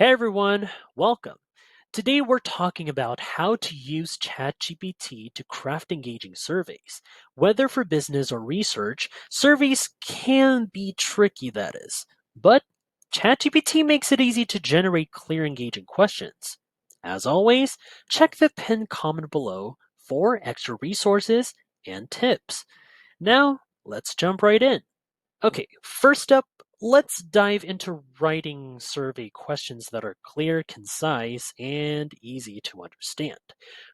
Hey everyone, welcome. Today we're talking about how to use ChatGPT to craft engaging surveys. Whether for business or research, surveys can be tricky, that is. But ChatGPT makes it easy to generate clear, engaging questions. As always, check the pinned comment below for extra resources and tips. Now, let's jump right in. Okay, first up, let's dive into writing survey questions that are clear, concise, and easy to understand.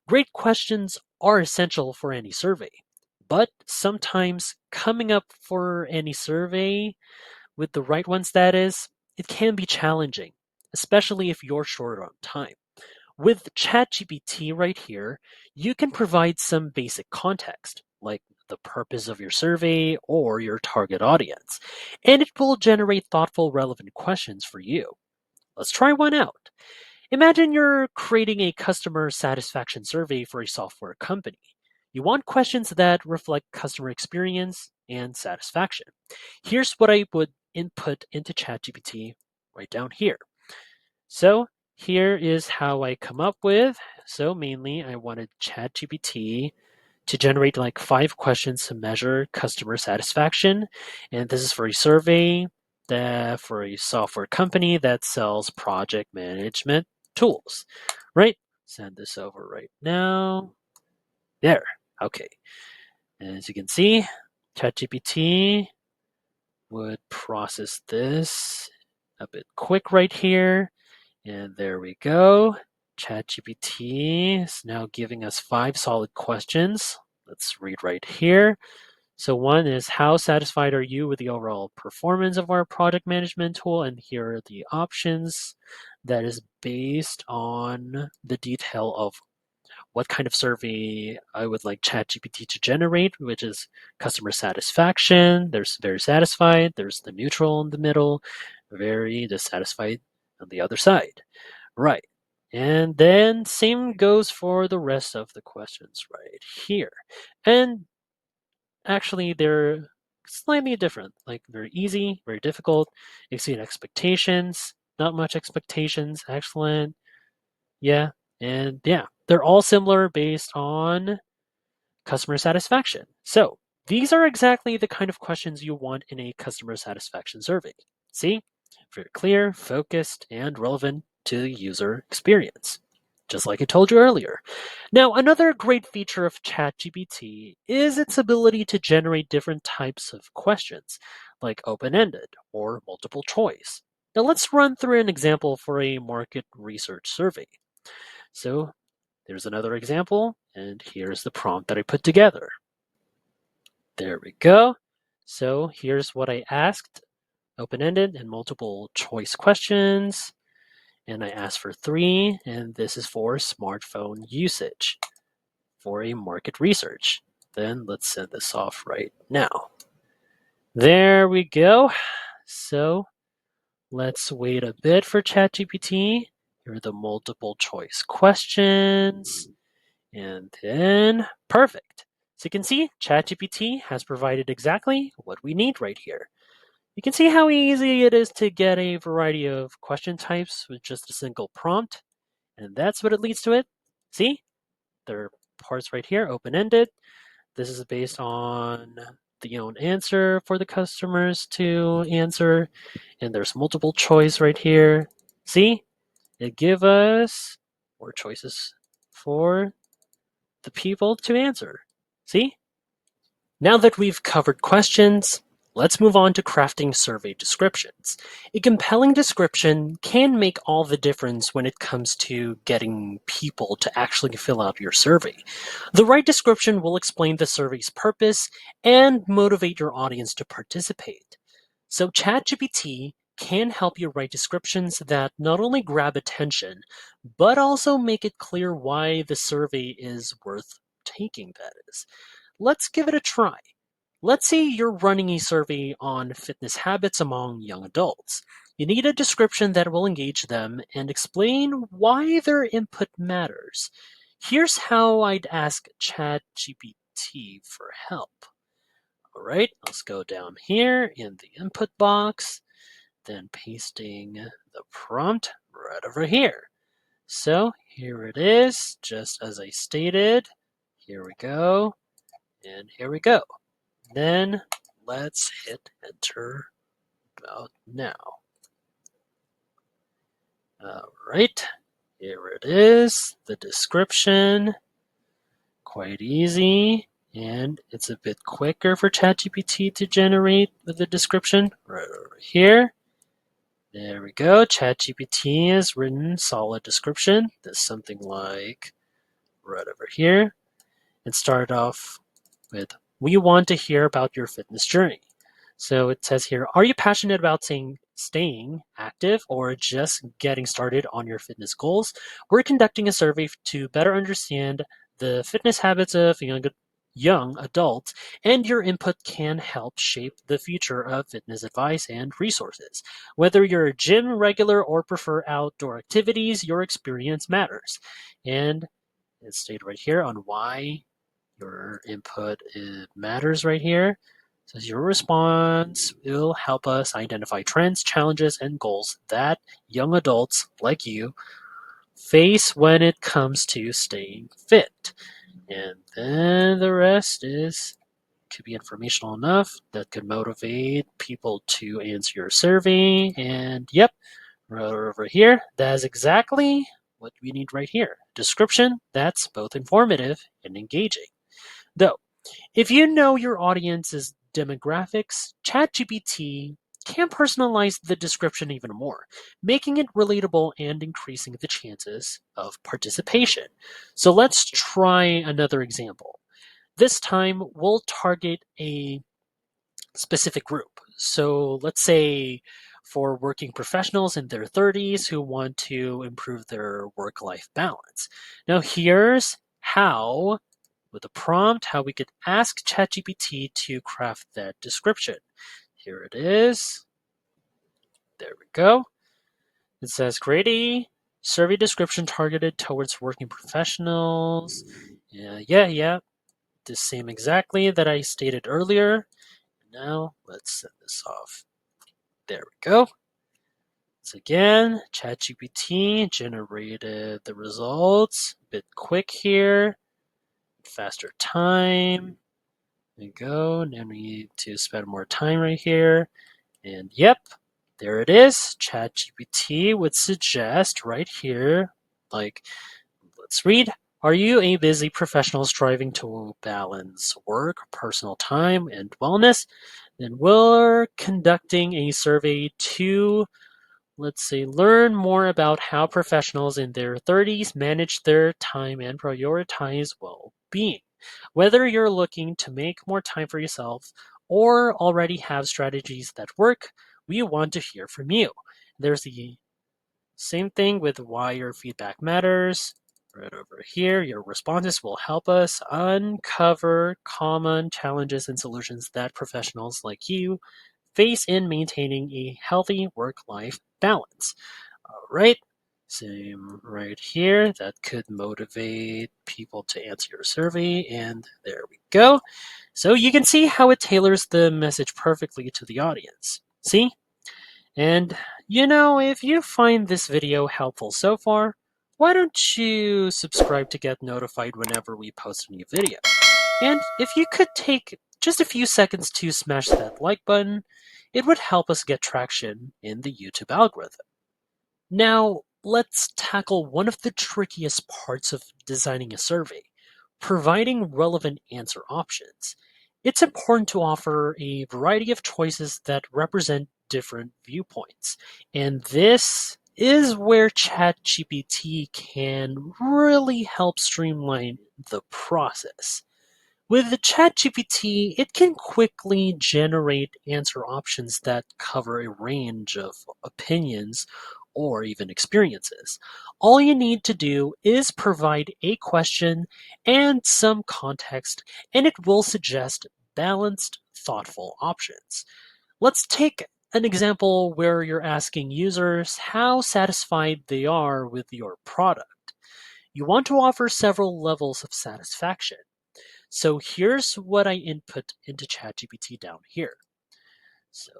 Great questions are essential for any survey, but sometimes coming up for any survey with the right ones, that is, it can be challenging, especially if you're short on time. With ChatGPT right here, you can provide some basic context, like the purpose of your survey or your target audience, and it will generate thoughtful, relevant questions for you. Let's try one out. Imagine you're creating a customer satisfaction survey for a software company. You want questions that reflect customer experience and satisfaction. Here's what I would input into ChatGPT right down here. So here is how I come up with. So mainly I wanted ChatGPT to generate like 5 questions to measure customer satisfaction. And this is for a survey that for a software company that sells project management tools. Right? Send this over right now. There. Okay. And as you can see, ChatGPT would process this a bit quick right here. And there we go. ChatGPT is now giving us 5 solid questions. Let's read right here. So one is, how satisfied are you with the overall performance of our project management tool? And here are the options. That is based on the detail of what kind of survey I would like ChatGPT to generate, which is customer satisfaction. There's very satisfied. There's the neutral in the middle, very dissatisfied on the other side. Right. And then same goes for the rest of the questions right here. And actually they're slightly different, like very easy, very difficult, exceed expectations, not much expectations, excellent. Yeah. And yeah, they're all similar based on customer satisfaction. So these are exactly the kind of questions you want in a customer satisfaction survey. See? Very clear, focused, and relevant to the user experience. Just like I told you earlier. Now, another great feature of ChatGPT is its ability to generate different types of questions, like open-ended or multiple choice. Now, let's run through an example for a market research survey. So, there's another example, and here's the prompt that I put together. There we go. So here's what I asked, open-ended and multiple choice questions. And I asked for 3, and this is for smartphone usage for a market research. Then let's send this off right now. There we go. So let's wait a bit for ChatGPT. Here are the multiple choice questions. And then, perfect. So you can see ChatGPT has provided exactly what we need right here. You can see how easy it is to get a variety of question types with just a single prompt. And that's what it leads to it. See, there are parts right here, open-ended. This is based on the own answer for the customers to answer. And there's multiple choice right here. See, it gives us more choices for the people to answer. See? Now that we've covered questions, let's move on to crafting survey descriptions. A compelling description can make all the difference when it comes to getting people to actually fill out your survey. The right description will explain the survey's purpose and motivate your audience to participate. So ChatGPT can help you write descriptions that not only grab attention, but also make it clear why the survey is worth taking, that is. Let's give it a try. Let's say you're running a survey on fitness habits among young adults. You need a description that will engage them and explain why their input matters. Here's how I'd ask ChatGPT for help. All right, let's go down here in the input box, then pasting the prompt right over here. So here it is, just as I stated. Here we go, and here we go. Then let's hit enter about now. All right, here it is, the description. Quite easy, and it's a bit quicker for ChatGPT to generate with the description right over here. There we go. ChatGPT has written solid description. There's something like right over here. It started off with, we want to hear about your fitness journey. So it says here, are you passionate about staying active or just getting started on your fitness goals? We're conducting a survey to better understand the fitness habits of young adults, and your input can help shape the future of fitness advice and resources. Whether you're a gym regular or prefer outdoor activities, your experience matters. And it stated right here on why your input matters right here. It says your response will help us identify trends, challenges, and goals that young adults like you face when it comes to staying fit. And then the rest is could be informational enough that could motivate people to answer your survey. And yep, right over here, that's exactly what we need right here. Description that's both informative and engaging. Though, if you know your audience's demographics, ChatGPT can personalize the description even more, making it relatable and increasing the chances of participation. So let's try another example. This time, we'll target a specific group. So let's say for working professionals in their 30s who want to improve their work life balance. Now, here's how, with a prompt, how we could ask ChatGPT to craft that description. Here it is. There we go. It says create a survey description targeted towards working professionals. Yeah. The same exactly that I stated earlier. Now let's send this off. There we go. So again, ChatGPT generated the results. A bit quick here, faster time. There we go. Now we need to spend more time right here. And yep, there it is. ChatGPT would suggest right here, like, let's read. Are you a busy professional striving to balance work, personal time, and wellness? Then we're conducting a survey to, let's say, learn more about how professionals in their 30s manage their time and prioritize well being. Whether you're looking to make more time for yourself or already have strategies that work, we want to hear from you. There's the same thing with why your feedback matters. Right over here, your responses will help us uncover common challenges and solutions that professionals like you face in maintaining a healthy work-life balance. All right, same right here. That could motivate people to answer your survey, and there we go. So you can see how it tailors the message perfectly to the audience. See? And if you find this video helpful so far, why don't you subscribe to get notified whenever we post a new video? And if you could take just a few seconds to smash that like button, it would help us get traction in the YouTube algorithm. Now, let's tackle one of the trickiest parts of designing a survey, providing relevant answer options. It's important to offer a variety of choices that represent different viewpoints. And this is where ChatGPT can really help streamline the process. With the ChatGPT, it can quickly generate answer options that cover a range of opinions or even experiences. All you need to do is provide a question and some context, and it will suggest balanced, thoughtful options. Let's take an example where you're asking users how satisfied they are with your product. You want to offer several levels of satisfaction. So here's what I input into ChatGPT down here. So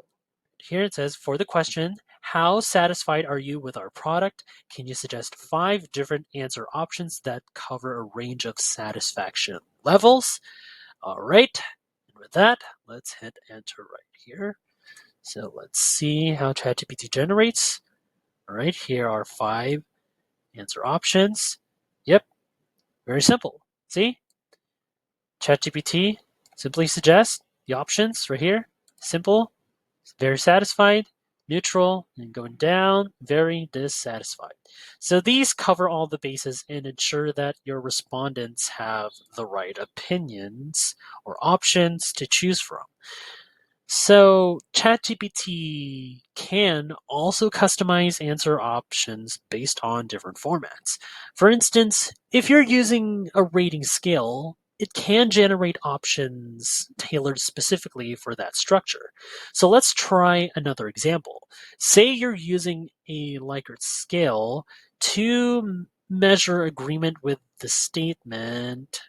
Here it says, for the question, how satisfied are you with our product? Can you suggest 5 different answer options that cover a range of satisfaction levels? All right. And with that, let's hit enter right here. So let's see how ChatGPT generates. All right, here are 5 answer options. Yep, very simple. See? ChatGPT simply suggests the options right here. Simple, very satisfied, neutral, and going down, very dissatisfied. So these cover all the bases and ensure that your respondents have the right opinions or options to choose from. So ChatGPT can also customize answer options based on different formats. For instance, if you're using a rating scale, it can generate options tailored specifically for that structure. So let's try another example. Say you're using a Likert scale to measure agreement with the statement.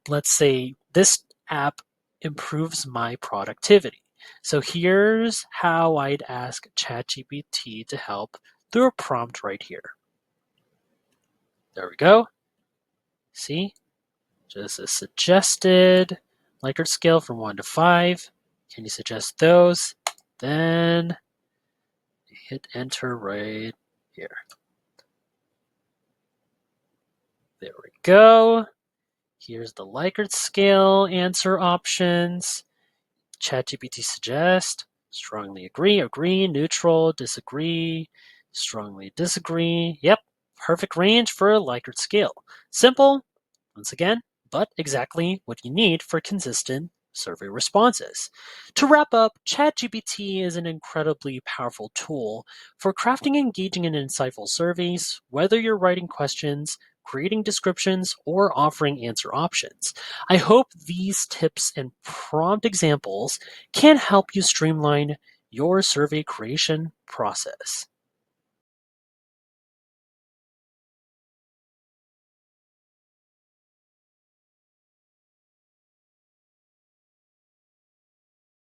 Let's say this app improves my productivity. So here's how I'd ask ChatGPT to help through a prompt right here. There we go. See? Just a suggested Likert scale from 1 to 5. Can you suggest those? Then hit enter right here. There we go. Here's the Likert scale answer options. ChatGPT suggest, strongly agree, neutral, disagree, strongly disagree. Yep, perfect range for a Likert scale. Simple, once again, but exactly what you need for consistent survey responses. To wrap up, ChatGPT is an incredibly powerful tool for crafting engaging and insightful surveys, whether you're writing questions, creating descriptions, or offering answer options. I hope these tips and prompt examples can help you streamline your survey creation process.